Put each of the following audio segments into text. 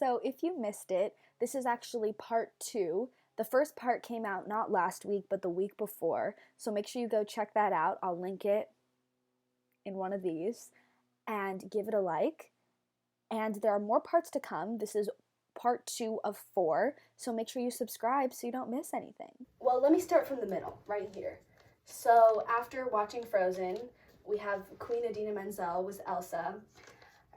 So if you missed it, this is actually part two. The first part came out not last week, but the week before. So make sure you go check that out. I'll link it in one of these and give it a like. And there are more parts to come. This is part two of four. So make sure you subscribe so you don't miss anything. Well, let me start from the middle, right here. So after watching Frozen, we have Queen Idina Menzel was Elsa.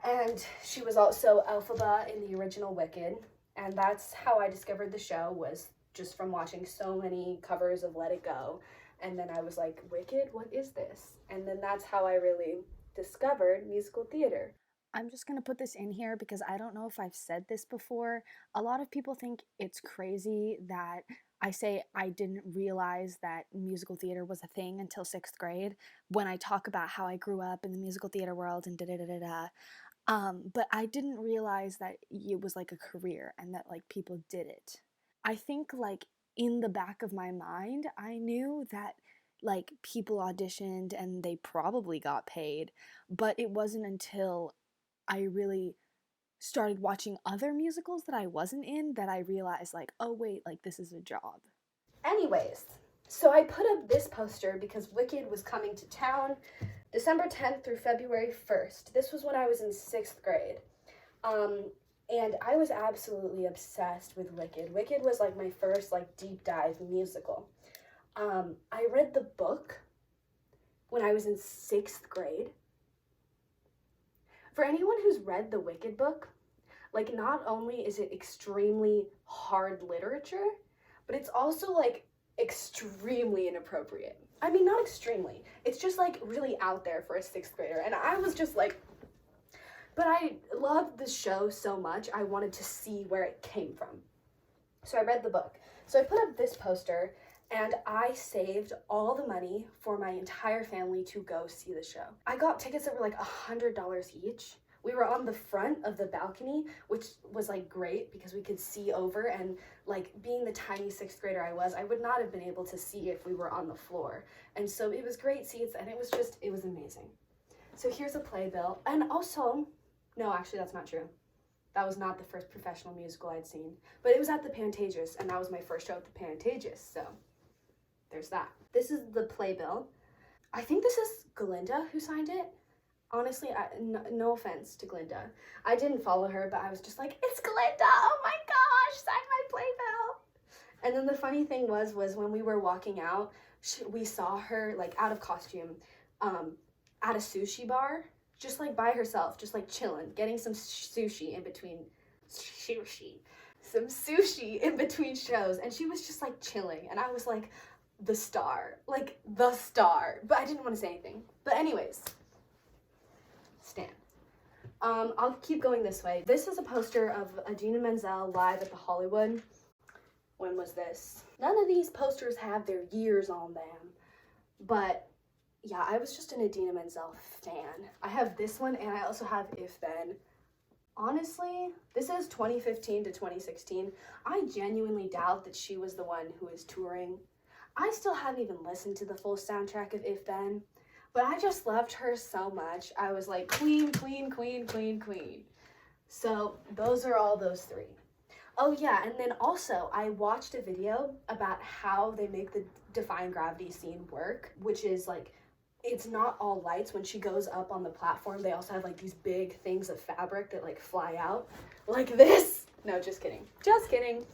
And she was also Elphaba in the original Wicked. And that's how I discovered the show, was just from watching so many covers of Let It Go. And then I was like, Wicked? What is this? And then that's how I really discovered musical theater. I'm just going to put this in here because I don't know if I've said this before. A lot of people think it's crazy that I say I didn't realize that musical theater was a thing until sixth grade when I talk about how I grew up in the musical theater world and da da da da da. But I didn't realize that it was like a career and that like people did it. I think like in the back of my mind, I knew that like people auditioned and they probably got paid, but it wasn't until I really started watching other musicals that I wasn't in that I realized like, oh wait, like this is a job. Anyways, so I put up this poster because Wicked was coming to town December 10th through February 1st. This was when I was in sixth grade. And I was absolutely obsessed with Wicked. Wicked was like my first like deep dive musical. I read the book when I was in sixth grade. For anyone who's read the Wicked book, like not only is it extremely hard literature, but it's also like extremely inappropriate. I mean, not extremely. It's just like really out there for a sixth grader. And I was just like, but I loved the show so much, I wanted to see where it came from. So I read the book. So I put up this poster and I saved all the money for my entire family to go see the show. I got tickets that were like $100 each. We were on the front of the balcony, which was like great because we could see over, and like being the tiny sixth grader I was, I would not have been able to see if we were on the floor. And so it was great seats and it was amazing. So here's a playbill. And also, no, actually that's not true. That was not the first professional musical I'd seen, but it was at the Pantages, and that was my first show at the Pantages, so there's that. This is the playbill. I think this is Glinda who signed it. Honestly, no offense to Glinda. I didn't follow her, but I was just like, it's Glinda! Oh my gosh, sign my playbill! And then the funny thing was when we were walking out, we saw her like out of costume at a sushi bar, just like by herself, just like chilling, getting some sushi in between shows, and she was just like chilling, and I was like, the star, but I didn't want to say anything. But anyways, Stan. I'll keep going this way. This is a poster of Idina Menzel live at the Hollywood. When was this? None of these posters have their years on them, but yeah, I was just an Idina Menzel fan. I have this one, and I also have If Then. Honestly, this is 2015 to 2016. I genuinely doubt that she was the one who was touring. I still haven't even listened to the full soundtrack of If Then, but I just loved her so much. I was like, queen, queen, queen, queen, queen. So those are all those three. Oh yeah, and then also I watched a video about how they make the Defying Gravity scene work, which is like, it's not all lights. When she goes up on the platform, they also have like these big things of fabric that like fly out like this. No, just kidding,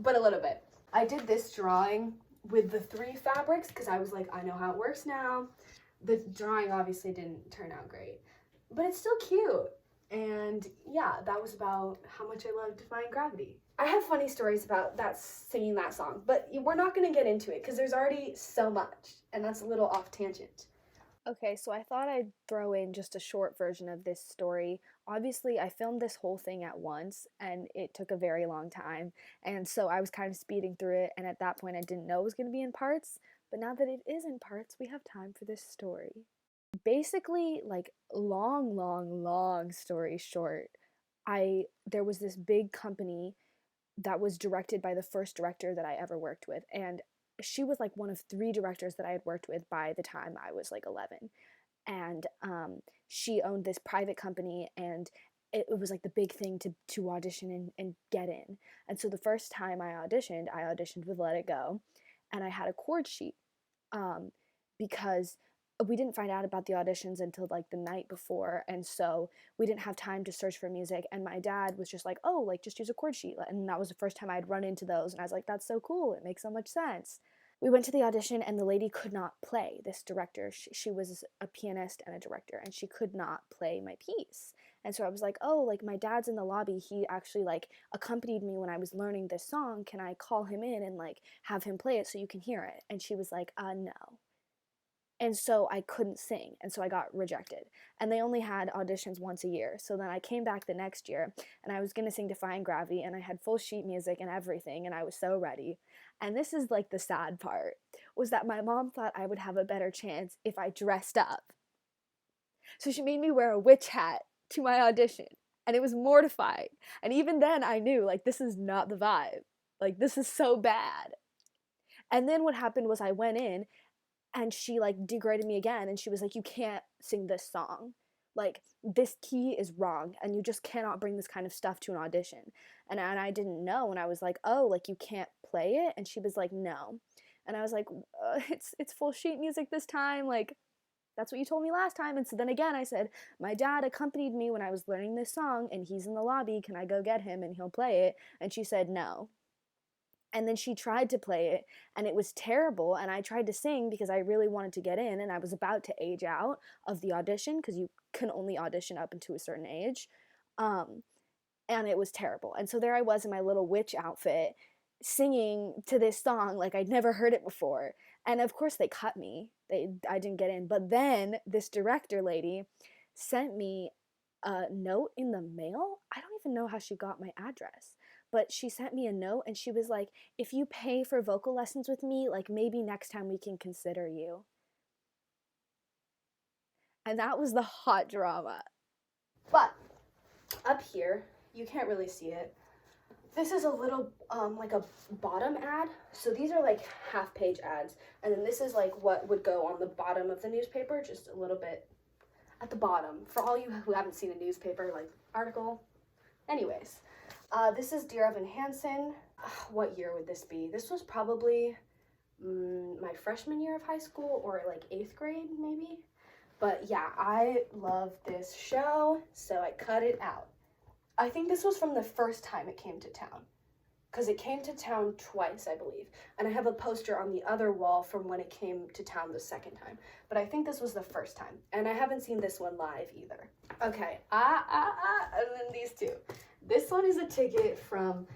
but a little bit. I did this drawing with the three fabrics because I was like, I know how it works now. The drawing obviously didn't turn out great, but it's still cute. And yeah, that was about how much I love Defying Gravity. I have funny stories about that, singing that song, but we're not going to get into it because there's already so much, and that's a little off tangent. Okay, so I thought I'd throw in just a short version of this story. Obviously, I filmed this whole thing at once, and it took a very long time, and so I was kind of speeding through it, and at that point I didn't know it was going to be in parts, but now that it is in parts, we have time for this story. Basically, like, long story short, there was this big company that was directed by the first director that I ever worked with, and she was like one of three directors that I had worked with by the time I was like 11. And she owned this private company, and it was like the big thing to audition and get in. And so the first time I auditioned with Let It Go, and I had a chord sheet, um, because we didn't find out about the auditions until like the night before, and so we didn't have time to search for music. And my dad was just like, "Oh, like just use a chord sheet," and that was the first time I'd run into those, and I was like, "That's so cool! It makes so much sense." We went to the audition, and the lady could not play. This director, she was a pianist and a director, and she could not play my piece. And so I was like, "Oh, like my dad's in the lobby. He actually like accompanied me when I was learning this song. Can I call him in and like have him play it so you can hear it?" And she was like, no." And so I couldn't sing, and so I got rejected. And they only had auditions once a year. So then I came back the next year, and I was going to sing Defying Gravity, and I had full sheet music and everything, and I was so ready. And this is like the sad part, was that my mom thought I would have a better chance if I dressed up. So she made me wear a witch hat to my audition, and it was mortifying. And even then I knew, like, this is not the vibe. Like, this is so bad. And then what happened was I went in, and she like degraded me again, and she was like, "You can't sing this song, like this key is wrong, and you just cannot bring this kind of stuff to an audition." And I didn't know, and I was like, "Oh, like you can't play it?" And she was like, "No." And I was like, it's full sheet music this time, like that's what you told me last time." And so then again I said, "My dad accompanied me when I was learning this song, and he's in the lobby, can I go get him and he'll play it?" And she said no. And then she tried to play it, and it was terrible. And I tried to sing because I really wanted to get in, and I was about to age out of the audition because you can only audition up into a certain age. Um, and it was terrible. And so there I was in my little witch outfit singing to this song like I'd never heard it before. And of course they cut me. I didn't get in. But then this director lady sent me a note in the mail. I don't even know how she got my address. But she sent me a note, and she was like, "If you pay for vocal lessons with me, like maybe next time we can consider you." And that was the hot drama. But up here, you can't really see it. This is a little like a bottom ad. So these are like half page ads, and then this is like what would go on the bottom of the newspaper, just a little bit at the bottom for all you who haven't seen a newspaper like article. Anyways, this is Dear Evan Hansen. What year would this be? This was probably my freshman year of high school, or like 8th grade maybe. But yeah, I love this show, so I cut it out. I think this was from the first time it came to town, because it came to town twice, I believe. And I have a poster on the other wall from when it came to town the second time. But I think this was the first time. And I haven't seen this one live either. Okay, and then these two. This one is a ticket from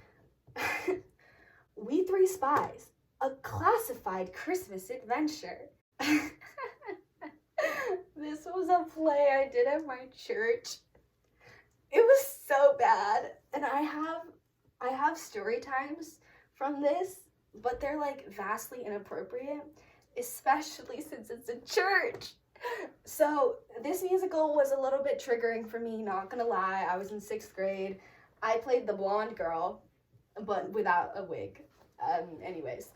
We Three Spies, a classified Christmas adventure. This was a play I did at my church. It was so bad. And I have story times from this, but they're like vastly inappropriate, especially since it's a church. So this musical was a little bit triggering for me, not gonna lie. I was in 6th grade. I played the blonde girl, but without a wig. Anyways.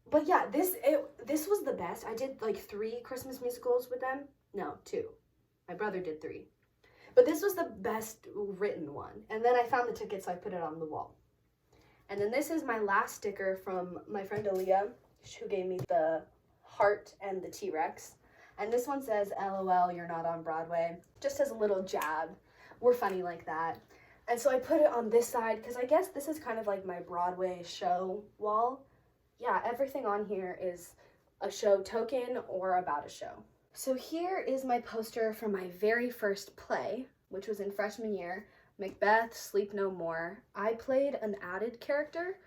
But yeah, this was the best. I did like 3 Christmas musicals with them. No, 2. My brother did 3. But this was the best written one. And then I found the ticket, so I put it on the wall. And then this is my last sticker from my friend Aaliyah, who gave me the heart and the T-Rex. And this one says, "LOL, you're not on Broadway." Just as a little jab. We're funny like that. And so I put it on this side, because I guess this is kind of like my Broadway show wall. Yeah, everything on here is a show token or about a show. So here is my poster from my very first play, which was in freshman year, Macbeth, Sleep No More. I played an added character.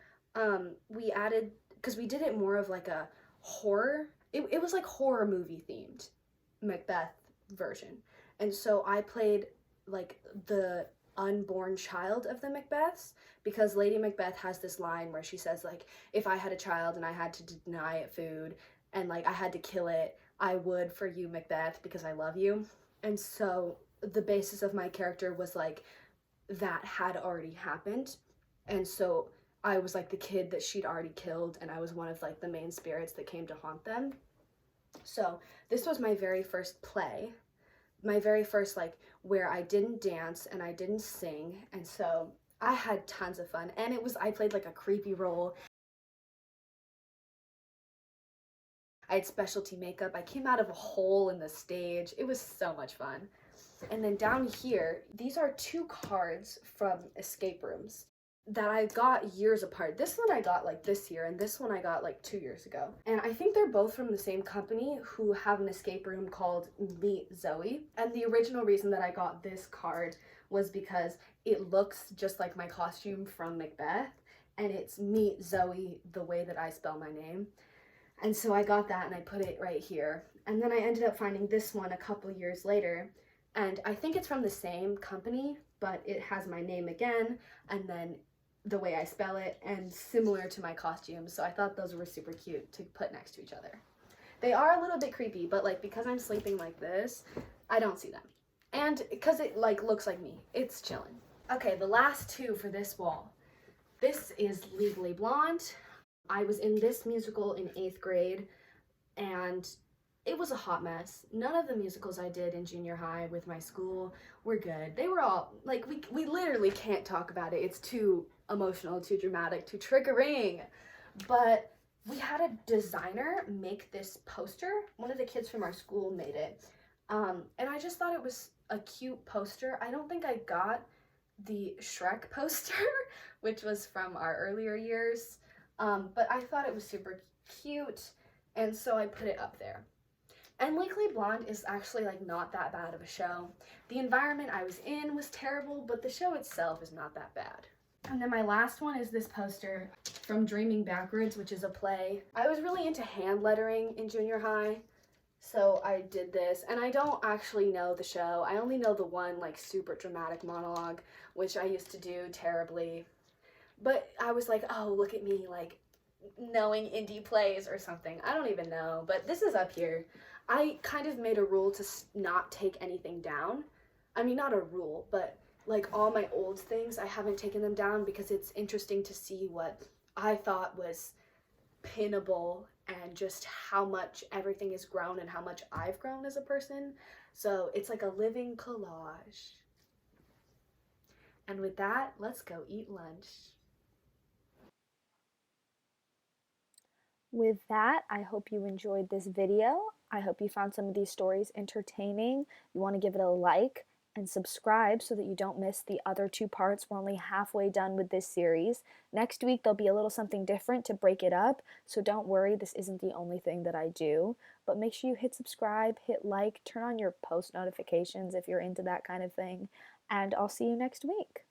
We added, because we did it more of like a horror, it was like horror movie themed, Macbeth version. And so I played like the unborn child of the Macbeths, because Lady Macbeth has this line where she says like, "If I had a child and I had to deny it food and like I had to kill it, I would for you, Macbeth, because I love you." And so the basis of my character was like that had already happened. And so I was like the kid that she'd already killed, and I was one of like the main spirits that came to haunt them. So this was my very first play, my very first like where I didn't dance and I didn't sing, and so I had tons of fun. And I played like a creepy role. I had specialty makeup. I came out of a hole in the stage. It was so much fun. And then down here, these are 2 cards from escape rooms that I got years apart. This one I got like this year, and this one I got like 2 years ago. And I think they're both from the same company who have an escape room called Meet Zoe. And the original reason that I got this card was because it looks just like my costume from Macbeth, and it's Meet Zoe the way that I spell my name. And so I got that and I put it right here. And then I ended up finding this one a couple years later. And I think it's from the same company, but it has my name again, and then the way I spell it, and similar to my costume. So I thought those were super cute to put next to each other. They are a little bit creepy, but like because I'm sleeping like this, I don't see them. And because it like looks like me, it's chilling. Okay, the last 2 for this wall. This is Legally Blonde. I was in this musical in 8th grade, and it was a hot mess. None of the musicals I did in junior high with my school were good. They were all, like, we literally can't talk about it. It's too emotional, too dramatic, too triggering. But we had a designer make this poster. One of the kids from our school made it. And I just thought it was a cute poster. I don't think I got the Shrek poster, which was from our earlier years. But I thought it was super cute, and so I put it up there. And Legally Blonde is actually like not that bad of a show. The environment I was in was terrible, but the show itself is not that bad. And then my last one is this poster from Dreaming Backwards, which is a play. I was really into hand lettering in junior high, so I did this. And I don't actually know the show. I only know the one like super dramatic monologue, which I used to do terribly. But I was like, oh, look at me, like, knowing indie plays or something. I don't even know, but this is up here. I kind of made a rule to not take anything down. I mean, not a rule, but, like, all my old things, I haven't taken them down because it's interesting to see what I thought was pinnable and just how much everything has grown and how much I've grown as a person. So it's like a living collage. And with that, let's go eat lunch. With that, I hope you enjoyed this video. I hope you found some of these stories entertaining. You want to give it a like and subscribe so that you don't miss the other 2 parts. We're only halfway done with this series. Next week, there'll be a little something different to break it up, so don't worry, this isn't the only thing that I do. But make sure you hit subscribe, hit like, turn on your post notifications if you're into that kind of thing, and I'll see you next week.